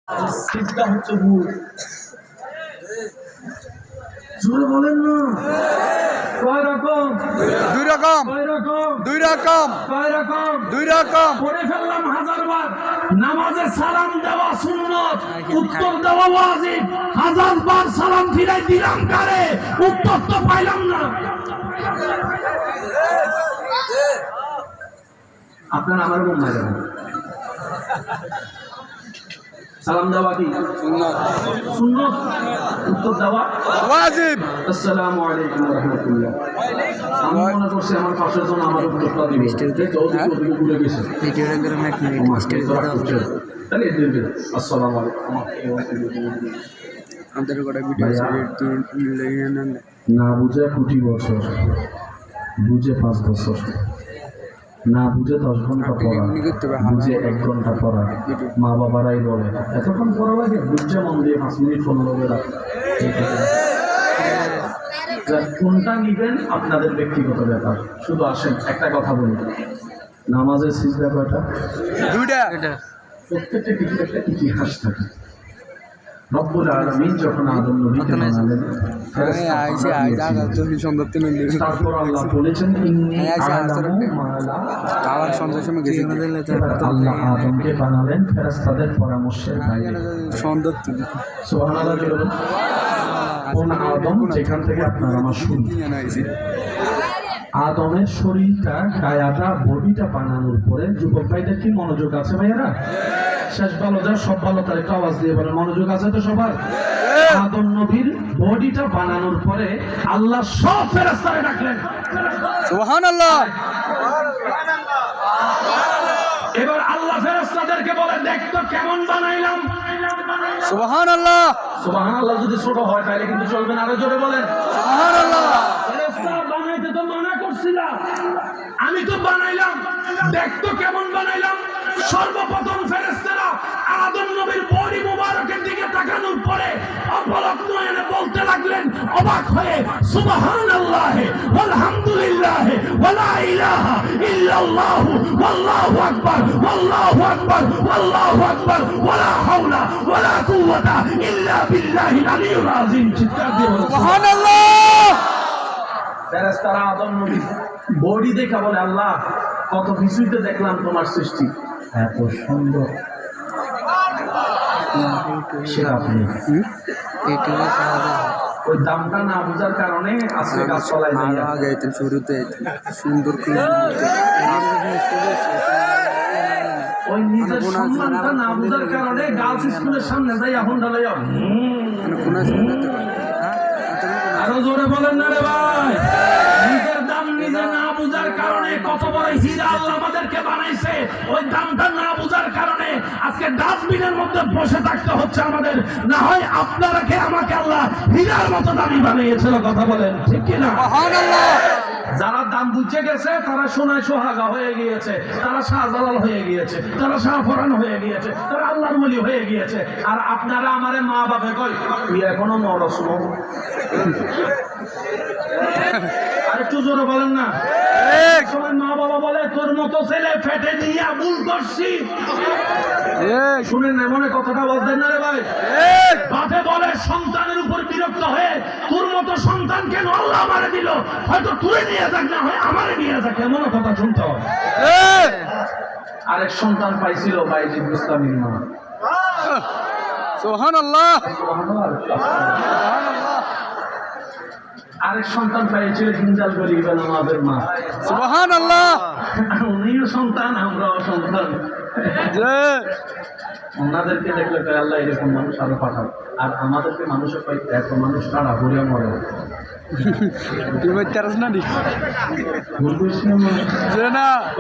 সিজদা হচ্ছে ভুল। জোরে বলেন না। কয় রকম? দুই রকম। কয় রকম? দুই রকম। কয় রকম? দুই রকম। পড়ে ফেললাম 1000 বার। নামাজে সালাম দেওয়া সুন্নত, উত্তর দেওয়া ওয়াজিব। 1000 বার সালাম ফিরাই দিলাম কারে? উত্তর তো পাইলাম না। আপনার আমার মন না যাবে। সালাম দেওয়া কি সুন্নাত? সুন্নাত। উত্তর দেওয়া ওয়াজিব। আসসালামু আলাইকুম ওয়া রাহমাতুল্লাহ। আমি মনে করছি আমার পাশের জন আমার উত্তরটা দিবে। ওদিকে ঘুরে গেছে। ভিডিওটা করে এক মিনিট স্টাইল করে দাও। তাহলে দিবে আসসালামু আলাইকুম ওয়া রাহমাতুল্লাহ। আমাদের গোটা ভিডিও না বুঝে 20 বছর, বুঝে 5 বছর, না বুঝে 10 ঘন্টা পড়া, বুঝে 1 ঘন্টা পড়া। মা বাবারাই বলে এতক্ষণ পড়া লাগে, বুঝছে মন দিয়ে 5 মিনিট 15 মিনিট রাখে। কোনটা নিবেন আপনাদের ব্যক্তিগত ব্যাপার। শুধু আসেন একটা কথা বলি, নামাজের সিজদা কয়টা? দুইটা। প্রত্যেকটা কিছু একটা ইতিহাস থাকে। রব্বুল আলামিন যখন আদম নবীকে বানালেন, তারপর আল্লাহ বলেছেন ইন্নী আ'লামু মা লা তা'লামুন। আল্লাহ আদমকে বানালেন ফেরেশতাদের পরামর্শের বাইরে। সুবহানাল্লাহ বলুন। কোন আদম? যেখান থেকে আপনার আমার শুরু। আদমের শরীরটা, কায়াটা, বডিটা বানানোর পরে যুবক ভাইদের কি মনোযোগ আছে ভাইয়ারা? শেষ ভালো যা সব ভালো, তার একটা আওয়াজ দিয়ে বলে মনোযোগ আছে তো সবার? আদম নবীর বডিটা বানানোর পরে আল্লাহ সব ফেরেশতারে ডাকলেন। সুবহানাল্লাহ। এবার আল্লাহ ফেরেশতাদেরকে বলে দেখতো কেমন বানাইলাম। সুবহানাল্লাহ। সুবহানাল্লাহ যদি ছোট হয় তাহলে কিন্তু চলবে না, আরো জোরে বলেন সুবহানাল্লাহ। ফেরেশতা বানাইতে তো মানা করছিলাম, আমি তো বানাইলাম, দেখতো কেমন বানাইলাম। সর্বপ্রথম ফেরেশতারা আদম নবীর বডি মুবারকের দিকে তাকানোর পরে অপলক নয়নে বলতে লাগলেন অবাক হয়ে, সুবহানাল্লাহ ওয়ালহামদুলিল্লাহ ওয়ালা ইলাহা ইল্লাল্লাহ ওয়াল্লাহু আকবার ওয়াল্লাহু আকবার ওয়াল্লাহু আকবার ওয়ালা হাওলা ওয়ালা কুওয়াতা ইল্লা বিল্লাহিল আলিয়্যিল আযীম। চিৎকার দিয়ে সুবহানাল্লাহ। ফেরেশতারা আদম নবীর বডি দেখে বলে আল্লাহ কত কিছুই তো দেখলাম তোমার সৃষ্টি, এত সুন্দর। সেটা আপনি ওই দামটা না বোঝার কারণে আজকে কাজ চলাই যায়। আগে শুরুতে সুন্দর ওই নিজের সম্মানটা না বোঝার কারণে গার্লস স্কুলের সামনে যাই এখন ঢালাই আরো জোরে বলেন না রে ভাই। নিজের দাম নিজে না বুঝার কারণে কত বড় হীরা আল্লাহ আমাদেরকে বানাইছে, ওই দামটা না বুঝার কারণে আজকে ডাস্টবিনের মধ্যে বসে থাকতে হচ্ছে আমাদের। না হয় আপনারাকে আমাকে আল্লাহ হীরার মতো দামি বানিয়েছিল। কথা বলেন ঠিক কিনা? সুবহানাল্লাহ। যারা দাম বুঝে গেছে তারা সোনায় সোহাগা হয়ে গিয়েছে, তারা শাহজালাল হয়ে গিয়েছে, তারা শাহফরান হয়ে গিয়েছে, তারা আল্লাহর ওলি হয়ে গিয়েছে। আর আপনারা আমারে মা বাপে কই তুই এখনো মরস না। আর একটু জোরে বলেন না। সময় মা বাবা বলে তোর মতো ছেলে ফেটে নিয়ে ভুল করছি। শুনেন না মনে কথাটা বলতেন না রে ভাই। বাপে বলে সন্তানের উপর বিরক্ত হয়ে তোর মতো সন্তান কেন আল্লাহ আমারে দিল, হয়তো তুই নিয়ে যাক না হয় আমারে নিয়ে যাক, এমন কথা শুনতে হয়। আরেক সন্তান পাইছিল বাইজিদ মুস্তামির মা। সুবহানাল্লাহ। আরেক সন্তান পাইছিল হিন্দাল গরিব নামাজের মা। সুবহানাল্লাহ। উনিও সন্তান, আমরাও সন্তান। ওনাদেরকে দেখলে আল্লাহ এরকম মানুষ আরো পাঠাও, আর আমাদেরকে মানুষের পাই এত মানুষ তারা ঘুরে মরে।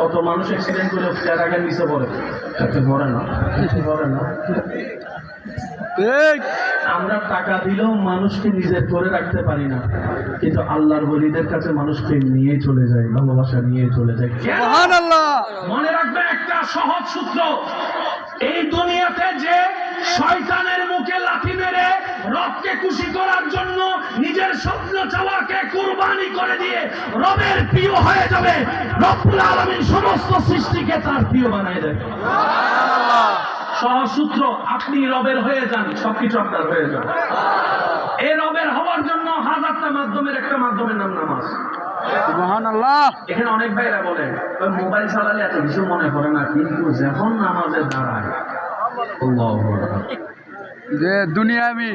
কত মানুষ অ্যাক্সিডেন্ট করে আগে নিচে পড়ে, এতে পড়ে না, কিছু পড়ে না। আমরা টাকা দিলেও মানুষকে নিজের করে রাখতে পারি না, কিন্তু আল্লাহর ওলিদের কাছে মানুষকে নিয়ে চলে যায়, ভালোবাসা নিয়ে চলে যায়। সুবহানাল্লাহ। মনে রাখবে একটা সহজ সূত্র, এই দুনিয়াতে যে শয়তানের মুখে লাথি মেরে রবকে খুশি করার জন্য নিজের স্বপ্ন চাওয়াকে কুরবানি করে দিয়ে রবের প্রিয় হয়ে যাবে, রব্বুল আলামিন সমস্ত সৃষ্টিকে তার প্রিয় বানায় দেবে। সহসূত্র আপনি রবের হয়ে যান, সবকিছু আপনার হয়ে যান। এই রবের হওয়ার জন্য হাজারটা মাধ্যমের একটা মাধ্যমের নাম নামাজ। সুবহানাল্লাহ। এখানে অনেক ভাইরা বলে ওই মোবাইল চালালে এত কিছু মনে করে না, কিন্তু যখন নামাজে দাঁড়ায় আল্লাহু আকবার। যে দুনিয়া আমি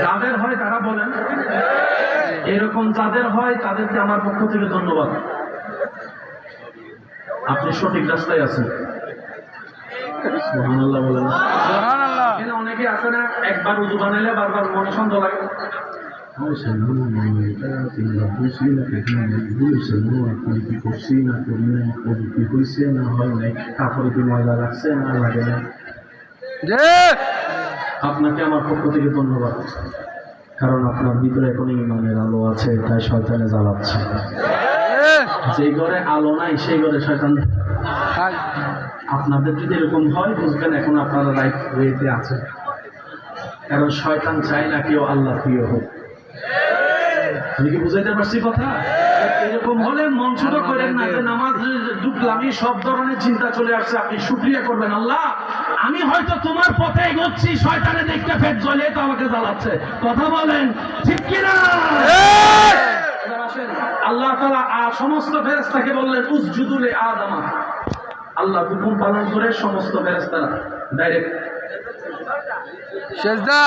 যাদের হয় তারা বলেন, এরকম যাদের হয় তাদেরকে আমার পক্ষ থেকে ধন্যবাদ। আপনি সঠিক রাস্তায় আছেন। সুবহানাল্লাহ বলেন। সুবহানাল্লাহ। এখানে অনেকে আছে না, একবার উযু বানাইলে বারবার মনে সন্দেহ লাগে। যে আপনাকে আমার পক্ষ থেকে ধন্যবাদ, কারণ আপনার ভিতরে এখন ইমানের আলো আছে, তাই শয়তানে জ্বালাচ্ছে। যে ঘরে আলো নাই সেই ঘরে শয়তান। আপনাদের যদি এরকম হয় বুঝবেন এখন আপনারা রাইট ওয়েতে আছে, কারণ শয়তান চায় না কেউ আল্লাহ প্রিয় হোক। আমি কি বুঝাইতে পারছি কথা? এরকম হলে মন ছোট করেন না যে নামাজ ঢুকলামই সব ধরনের চিন্তা চলে আসছে। আপনি শুকরিয়া করবেন, আল্লাহ আমি হয়তো তোমার পথে এগোচ্ছি, শয়তানে দেখতে ফের জ্বলে তো আমাকে জ্বালাচ্ছে। কথা বলেন ঠিক কিনা? এবার আসেন, আল্লাহ তাআলা সমস্ত ফেরেশতাকে বললেন উসজুদু লি আদম। আল্লাহ হুকুম পালন করে সমস্ত ফেরেশতারা ডাইরেক্ট সেজদা।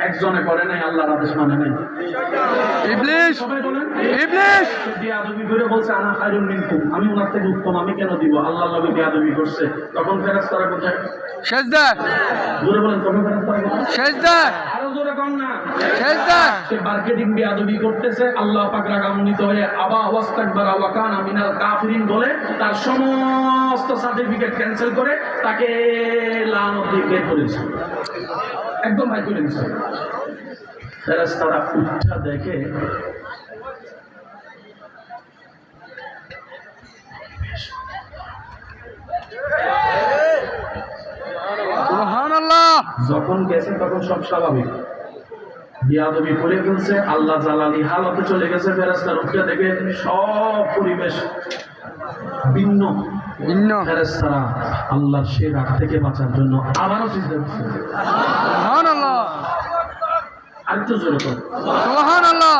একজনে করে নাই, আল্লাহর আদেশ মানে নাই। ইবলিস, সবাই বলেন ইবলিস বিয়াদবি করে বলছে আনা খায়রুম মিনকুম, আমি ওনার থেকে উত্তম, আমি কেন দিব? আল্লাহর নবী বিয়াদবি করছে, তখন ফেরেশতারা কোথায়? সেজদা, জোরে বলেন তখন ফেরেশতারা কোথায়? সেজদা, আরো জোরে কোন না। সেজদা। সে মার্কেটিং বিয়াদবি করতেছে, আল্লাহ পাক রাগান্বিত হয়ে আবা ওয়াস্তাকবারা ওয়া কানা মিনাল কাফিরিন বলে তার সমস্ত সার্টিফিকেট ক্যান্সেল করে তাকে লানত দিয়ে বের করেছে, একদম ভাই করে দিয়েছে। ফেরেশতারা উঠা দেখে সুবহানাল্লাহ। যখন গেছে তখন সব স্বাভাবিক, বিয়াদবি করে ফেলছে, আল্লাহ জালালি হালতে চলে গেছে। ফেরেশতারা উঠে দেখে সব পরিবেশ ভিন্ন ভিন্ন। ফেরেশতারা আল্লাহর সেই রাগ থেকে বাঁচার জন্য আবারও সিজদা করছে। সুবহানাল্লাহ, আরেকটু জোরে কর। সুবহানাল্লাহ।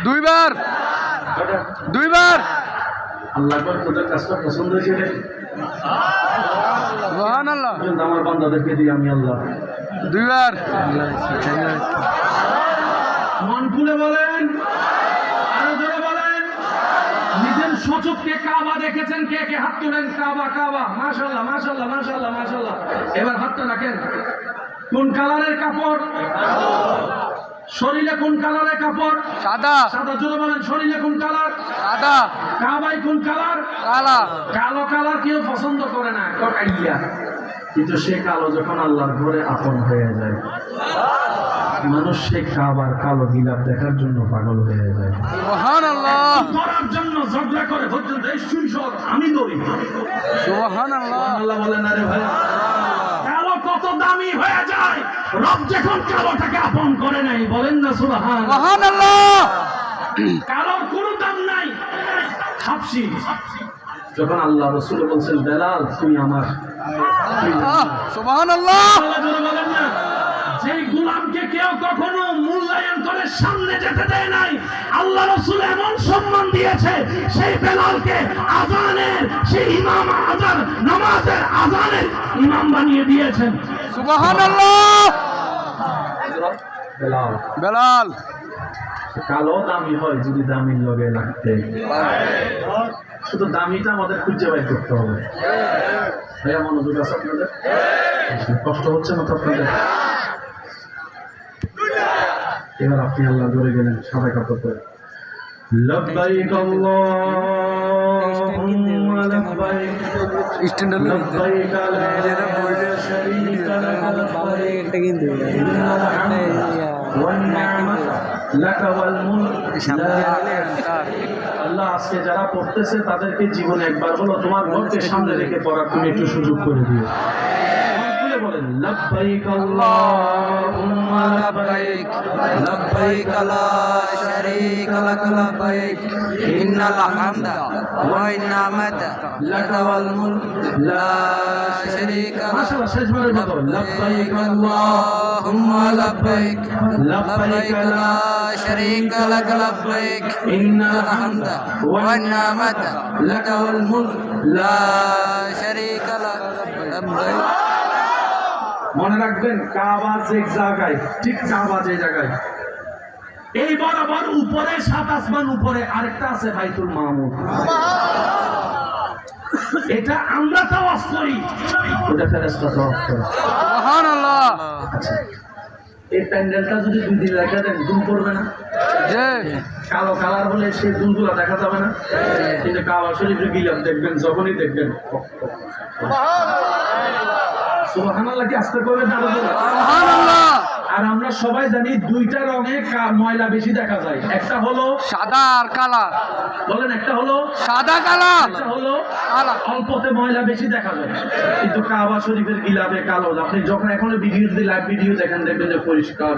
দুইবার, দুইবার। আল্লাহ করে তোদের কাজটা পছন্দ হয়েছে রে। সুবহানাল্লাহ। কিন্তু আমার বান্দাদেরকে দিই আমি আল্লাহ। দুইবার। মন খুলে বলেন, আরো জোরে বলেন। নিজের সচক্ষে কাবা দেখেছেন? কে কে হাত তুলেন? কাবা, কাবা। মাশাআল্লাহ, মাশাআল্লাহ, মাশাআল্লাহ, মাশাআল্লাহ। এবার হাতটা রাখেন। কোন কালারের কাপড়? শরীরে কোন কালারের কাপড়? সাদা, সাদা। জোরে বলেন, শরীরে কোন কালার? সাদা। কাবায় কোন কালার? কালা। কালো কালার কেউ পছন্দ করে না, কাইয়া। কিন্তু সে কালো যখন আল্লাহর ঘরে আপন হয়ে যায়, মানুষ সে কাবার কালো গিলাপ দেখার জন্য পাগল হয়ে যায়। সুবহানাল্লাহ, করার জন্য ঝগড়া করে পর্যন্ত এই শুনছর আমি দৌড়ি। সুবহানাল্লাহ। আল্লাহ বলেন আরে ভাই, কালো কত দামি হয়ে যায় রব যখন কালোটাকে আপন করে নাই। বলেন না সুবহান। সুবহানাল্লাহ। কালোর কোনো দাম নাই। হাফসি যখন আল্লাহ রাসূল বলছেন বেলাল তুই আমার, সুবহানাল্লাহ। আল্লাহ জোরে বলেন না। যেই গোলামকে কেউ কখনো মূল্যায়ন করে সামনে যেতে দেয় নাই, আল্লাহ রাসূল এমন সম্মান দিয়েছে সেই বেলালকে আযানের সেই ইমাম, আযান নামাজের আযানের ইমাম বানিয়ে দিয়েছেন। সুবহানাল্লাহ। বেলাল বেলাল। কালো দামি হয় যদি দামির লগে লাগতে, শুধু দামিটা আমাদের খুঁজে বাই করতে হবে। ভাইয়া মনোযোগ আছে আপনাদের? কষ্ট হচ্ছে না তো আপনাদের? এবার আপনি আল্লাহ ধরে গেলেন সাদা কাপড় পরে। লব্বাইক আল্লাহুম্মা লব্বাইক, লব্বাইক লা শারীকা লাক লব্বাইক, ইন্নাল হামদা ওয়ান নি'মাতা লাকা ওয়াল মুলক লা ইলাহা। আল্লাহ আজকে যারা পড়তেছে তাদেরকে জীবনে একবার হলো তোমার ঘরকে সামনে রেখে পড়ার তুমি একটু সুযোগ করে দিও। বলেন লব্বাইক আল্লাহুম্মা লব্বাইক لبيك لا شريك لك لبيك إن الحمد والنعمة لك والملك لا شريك لك মাশাআল্লাহ শেষবারের মতো লব্বাইক اللهم لبيك লব্বাইক لا شريك لك لبيك إن الحمد والنعمة لك والملك لا شريك لك لبيك মনে রাখবেন কাবা যে জায়গায় ঠিক কাবা যে জায়গায় এই বরাবর উপরে সাত আসমান উপরে আরেকটা আছে বাইতুল মামুর এটা আমরা তাওয়াফ করি ওটা ফেরেশতা তাওয়াফ করে সুবহানাল্লাহ। আচ্ছা এই প্যান্ডেলটা যদি 2 দিন রেখে দেন দুম করবে না জি কালো কালার হলে সেই দুলগুলা দেখা যাবে না কিন্তু কাবা শরীফে গিলাম দেখবেন যখনই দেখবেন সুবহানাল্লাহ কি আস্তে করে দাঁড়াবে সুবহানাল্লাহ। আর আমরা সবাই জানি দুইটা রঙে ময়লা বেশি দেখা যায় একটা হলো সাদা আর কালা, বলেন একটা হলো সাদা কালা একটা হলো কালা। অল্পতে ময়লা বেশি দেখা যায় কিন্তু কাবা শরীফের গিলাবে কালো আপনি যখন এখন ভিডিও দিয়ে লাইভ ভিডিও দেখেন দেখবেন যে পরিষ্কার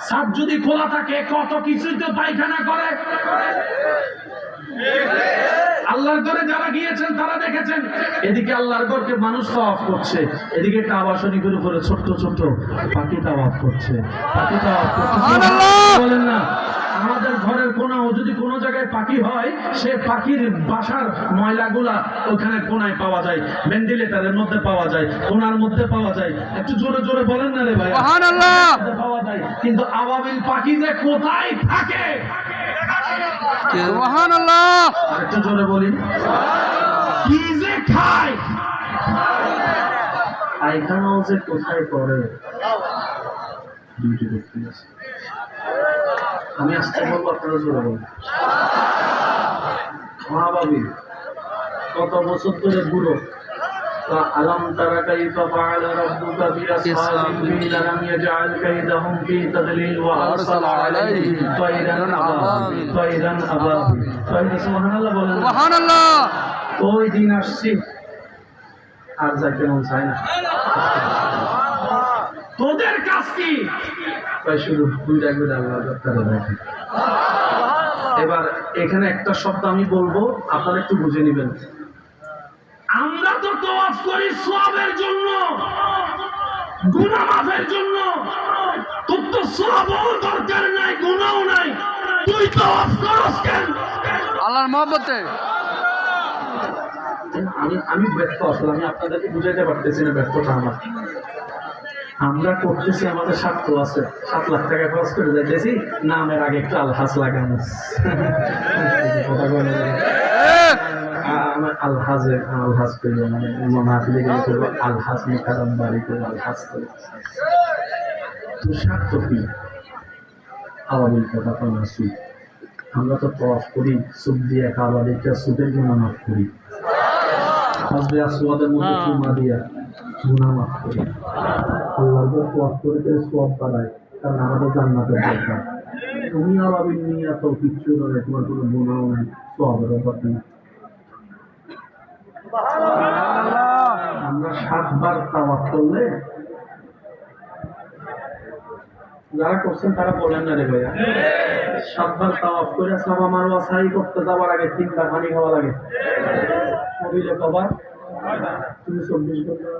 সাপ যদি খোলা থাকে কত কিছুই তো পায়খানা করে আল্লাহর ঘরে যারা গিয়েছেন তারা দেখেছেন এদিকে আল্লাহর ঘরকে মানুষ তাওয়াফ করছে এদিকে কাবা শরীফের উপরে ছোট্ট ছোট্ট পাখি তাওয়াফ করছে পাখি তাওয়াফ করছে সুবহানাল্লাহ। বলেন না আমাদের ঘরের কোনাও যদি কোনো জায়গায় পাখি হয় সে পাখির বাসার ময়লাগুলা ওখানে কোনায় পাওয়া যায় ভেন্টিলেটরের মধ্যে পাওয়া যায় কোনার মধ্যে পাওয়া যায় একটু জোরে জোরে বলেন না রে ভাই সুবহানাল্লাহ। পাওয়া যায় কিন্তু আবাবিল পাখি যে কোথায় থাকে সুবহানাল্লাহ। একটু জোরে বলি কি যে খায় পায়খানাও যে কোথায় করে ডিউটি করতে আছে আমি আসতে বলবো আপনারা জোরে বলুন মা বাবি কত বছর ধরে বুড়ো আলম তারা কাইফা ফাআলা রাব্বুকা বিআসহাবিল ফিল লাম ইয়াজআল কাইদাহুম ফি তাদলিল ওয়া আরসালা আলাইহিম তায়রান আবাবিল সুবহানাল্লাহ বলেন সুবহানাল্লাহ। ওই দিন আসছি আর যাইতে মন চায় না তোদের কাজ কি তাই শুধু দুইটা করে আল্লাহ তাআলা রাখে এবার এখানে একটা শব্দ আমি বলবো আপনারা একটু বুঝে নেবেন আমরা তো তাওয়াফ করি সওয়াবের জন্য গুনাহ মাফের জন্য তোর তো সওয়াবও দরকার নাই গুনাহও নাই তুই তাওয়াফ করস কেন আল্লাহর মহব্বতে আমি ব্যর্থ আসলে আমি আপনাদেরকে বুঝাইতে পারতেছি না ব্যর্থতা আমার আমরা করতেছি আমাদের স্বার্থ আছে 7 লাখ টাকা খরচ করে যাইতেছি নামের আগে একটু আলহাজ লাগানো কথা বলে আমার আলহাজ করবো মানে মাহফিলে গেলে করবো আলহাজ কারণ বাড়ি করে আলহাজ করে তো স্বার্থ কি আওয়ামী কথা তো না সুদ আমরা তো তফ করি সুদ দিয়ে খাবার একটা সুদের গুণা মাফ করি হাজবে আসওয়াদের মধ্যে চুমা দিয়া গুণা মাফ করি আল্লাহর ঘর তফ করে সওয়াব বাড়ায় কারণ আমাদের জান্নাতের দরকার তুমি আওয়ামী নিয়ে তো কিচ্ছু নয় তোমার কোনো গুণাও নাই সওয়াবের ব্যাপার নেই আমরা 7 বার তাওয়াফ করলে যারা করছেন তারা বলেন না রে ভাইয়া 7 বার তাওয়াফ করে সাবা মারওয়া সাই করতে যাওয়ার আগে 3 বার পানি খাওয়া লাগে শরীরে কবার তুমি 24 ঘন্টা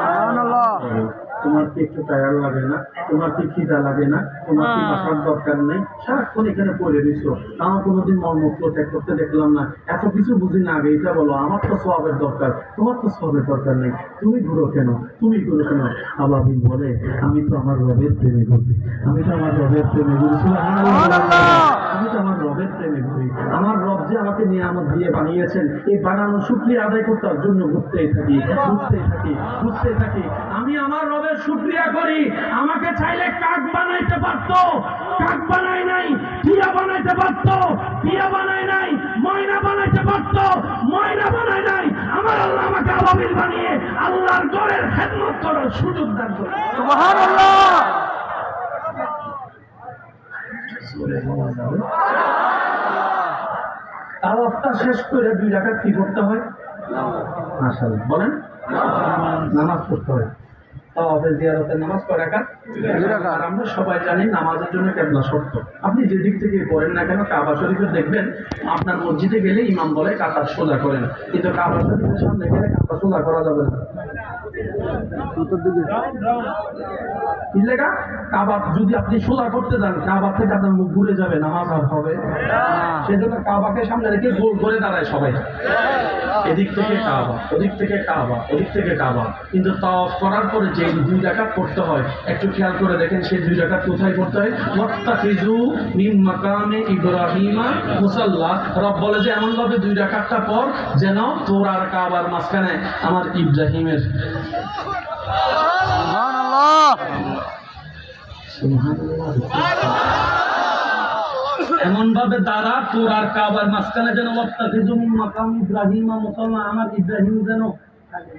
সুবহানাল্লাহ। তোমার কি একটু টায়ার লাগে না তোমার কি খিদা লাগে না তোমার কি বাসার দরকার নেই সারাক্ষণ এখানে পড়ে রয়েছো আমার কোনোদিন মর্মত্র ত্যাগ করতে দেখলাম না এত কিছু বুঝি না আগে এটা বলো আমার তো সওয়াবের দরকার তোমার তো সওয়াবের দরকার নেই তুমি ঘুরো কেন আবাবি বলে আমি তো আমার রবের প্রেমে ঘুরি আমি তো আমার রবের প্রেমে ঘুরি আমি তো আমার রবের প্রেমে ঘুরি আমার রব যে আমাকে নিয়ামত দিয়ে বানিয়েছেন এই বানানো শুকরিয়া আদায় করার জন্য ঘুরতেই থাকি আমি আমার রবের শুকরিয়া করি আমাকে চাইলে কাক বানাইতে পারতো কাক বানাই নাই টিয়া বানাইতে পারতো টিয়া বানাই নাই ময়না বানাইতে পারতো ময়না বানাই নাই আমার আল্লাহ আমাকে আবাবিল বানিয়ে আল্লাহর ঘরের খেদমত করার সুযোগ দান করে সুবহানাল্লাহ। তাওয়াফটা শেষ করে 2 রাকাত কি করতে হয়? মাশাআল্লাহ বলেন, নামাজ পড়তে হয়। তাওয়াফে জিয়ারতের নামাজ কয় রাকাত? 2 রাকাত। আর আমরা সবাই জানি নামাজের জন্য কিবলা শর্ত। আপনি যে দিক থেকে পড়েন না কেন, কাবা শরীফে দেখবেন আপনার মসজিদে গেলে ইমাম বলে কাবা সোজা করেন, কিন্তু কাবা শরীফের সামনে গেলে কাবা সোজা করা যাবে না। উত্তর দিকে কি লেখা? কাবা যদি আপনি সোজা করতে যান, কাবা থেকে আপনার মুখ ঘুরে যাবে, নামাজ আর হবে সেজন্য কাবাকে সামনে রেখে গোল করে দাঁড়ায় সবাই, এদিক থেকে কাবা, ওদিক থেকে কাবা, ওদিক থেকে কাবা। কিন্তু তাওয়াফ করার পরে যে 2 রাকাত করতে হয়, একটু খেয়াল করে দেখেন সেই 2 রাকাত কোথায় করতে হয়? ওয়াত্তাখিযু মিন মাকামে ইব্রাহিমা মুসাল্লা। রব বলে যে এমন ভাবে 2 রাকাতটা পর যেন তোর আর কাবার মাঝখানে আমার ইব্রাহিমের এমন ভাবে দাঁড়া তোর আর কাবার মাঝখানে যেন ওয়াত্তাখিযু মিন মাকাম ইব্রাহিমা মুসাল্লা, আমার ইব্রাহিম যেন থাকে।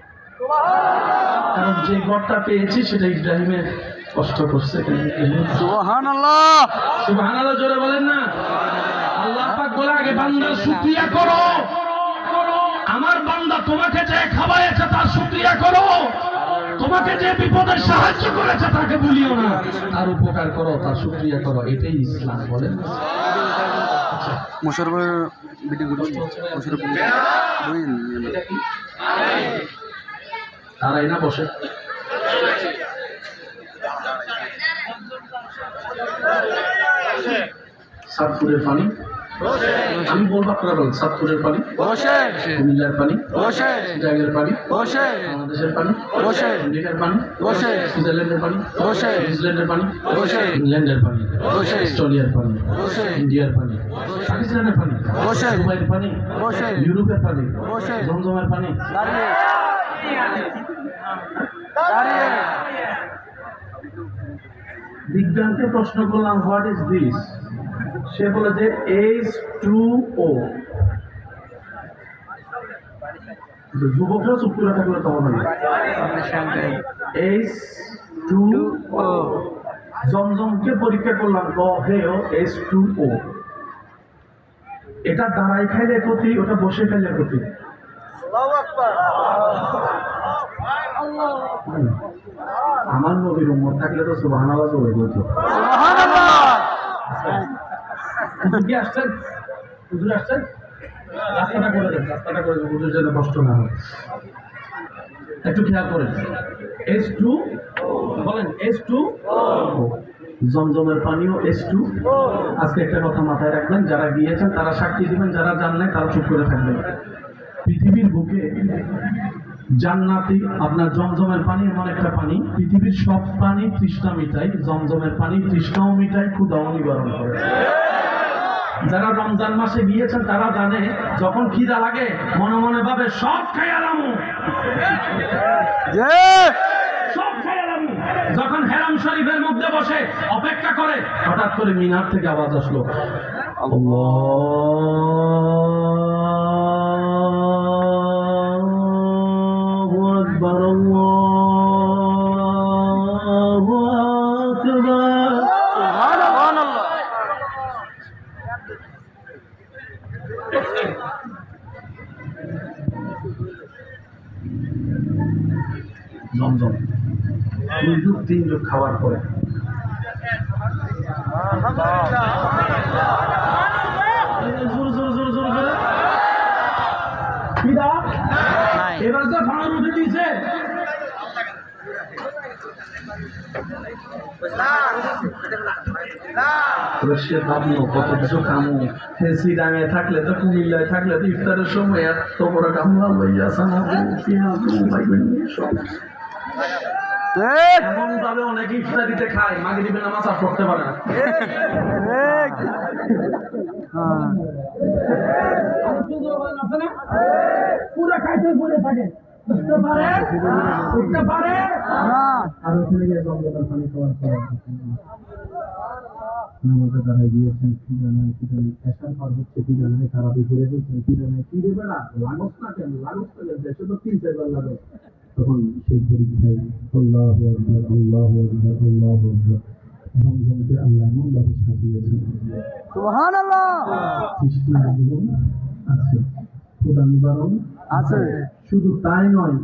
কারণ যে ঘরটা পেয়েছি সেটা ইব্রাহিমের কষ্ট করছে। সুবহানাল্লাহ। সুবহানাল্লাহ জোরে বলেন না। আল্লাহ পাক বলে আগে বান্দার শুকরিয়া করো। আমার বান্দা তোমাকে যে খাওয়াইছে তার শুকরিয়া করো, তোমাকে যে বিপদে সাহায্য করেছে তাকে ভুলিও না, তার উপকার করো, তার শুকরিয়া করো। এটাই ইসলাম। বলেন মুশারফের ভিডিও মুশারফ তারাই না বসে সাতপুরের পানি, আমি বলবো আপনারা বলেন সাতপুরের পানি, কুমিল্লার পানি, জায়গার পানি, বাংলাদেশের পানি, আমেরিকার পানি, সুইজারল্যান্ডের পানি, নিউজিল্যান্ডের পানি, ইংল্যান্ডের পানি, অস্ট্রেলিয়ার পানি, ইন্ডিয়ার পানি, পাকিস্তানের পানি, দুবাইয়ের পানি, ইউরোপের পানি, জমজমের পানি। বিজ্ঞানকে প্রশ্ন করলাম হোয়াট ইজ দিস, সে বলে যে H2O। যুবকরা চুপ করে থাকলে তো হবে না। H2O। জমজমকে পরীক্ষা করলাম, হেও H2O। এটা দাঁড়াই খাইলে ক্ষতি, ওটা বসে খাইলে ক্ষতি। আমার নবীর উম্মত থাকলে তো সুবহানাল্লাহ জোরে বলতো। কি আসছেন? হুজুর আসছেন? রাস্তাটা করে দেন, রাস্তাটা করে দেন, হুজুর যেন কষ্ট না হয়। একটু খেয়াল করেন। H2 বলেন, H2 জমজমের পানিও H2। আজকে একটা কথা মাথায় রাখবেন, যারা গিয়েছেন তারা সাক্ষী দিবেন, যারা যান নাই তারা চুপ করে থাকবেন। পৃথিবীর বুকে জান্নাতি আপনার জমজমের পানি এমন একটা পানি, পৃথিবীর সব পানি তৃষ্ণা মিটায়, জমজমের পানি তৃষ্ণাও মিটায়, ক্ষুধাও নিবারণ করে। যারা রমজান মাসে গিয়েছেন তারা জানে যখন খিদা লাগে মনে মনে ভাবে সব খাইয়ালামু, সব খাইয়ালামু। যখন হেরাম শরীফের মধ্যে বসে অপেক্ষা করে, হঠাৎ করে মিনার থেকে আওয়াজ আসলো, আল্লাহু আকবার, আল্লাহু আকবার। জমজম 2 যুগ 3 যুগ খাওয়ার পরে এবার তো ফাঁড় উঠে দিয়েছে। সে ভাবলো কত কিছু খামো, শ্রীরাঙে থাকলে তো, কুমিল্লায় থাকলে তো ইফতারের সময় এত বড় কামলা লইয়া এমন ভাবে অনেকে ইফতারিতে খায়, মাগরিবের নামাজ আর পড়তে পারে না। পুরো খাইতে পড়ে থাকে, উঠতে পারে আর ওখানে গিয়ে জমজমের পানি খাওয়ার পরে নামাজে দাঁড়ায় গিয়েছেন, কি জানায় এসার পার হচ্ছে, কি জানায় তারা ঘুরে ফেলছেন, কি জানায় কি দেবে না লাগস না কেন, লাগস না কেন, দেশে তো 3-4 বার লাগে। তখন সেই পরীক্ষায় আল্লাহু আকবার, আল্লাহু আকবার, আল্লাহু আকবার। জমজমকে আল্লাহ এমন ভাবে সাজিয়েছেন, সুবহানাল্লাহ। তৃষ্ণা এবং আছে, ক্ষুধা নিবারণ আছে। শুধু তাই নয়,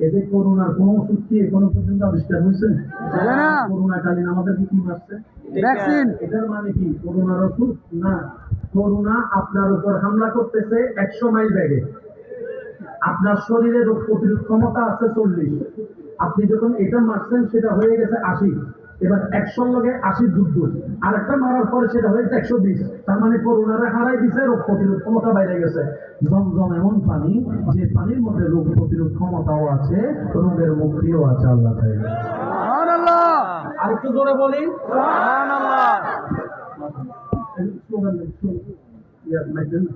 এই যে করোনার কোন ওষুধ কি এখনো পর্যন্ত আবিষ্কার হয়েছে? জানি না। করোনাকালীন আমাদেরকে কি মারছে? ভ্যাকসিন। এটার মানে কি করোনার ওষুধ না? করোনা আপনার উপর হামলা করতেছে 100 মাইল বেগে, আপনার শরীরে রোগ প্রতিরোধ ক্ষমতা আছে 40, আপনি যখন এটা মারছেন সেটা হয়ে গেছে 80, এবার 100 লগে 80 যুদ্ধ, আর একটা মারার পরে সেটা হয়েছে 120, তার মানে করোনারে হারাই দিছে, রোগ প্রতিরোধ ক্ষমতা বাইরে গেছে। জমজম এমন পানি যে পানির মধ্যে রোগ প্রতিরোধ ক্ষমতাও আছে, রোগের মুক্তিও আছে। আল্লাহ চাই। সুবহানাল্লাহ। আর একটু জোরে বলি। সুবহানাল্লাহ। স্লোগান দেন, স্লোগান। ইয়া, মাইক দেন না।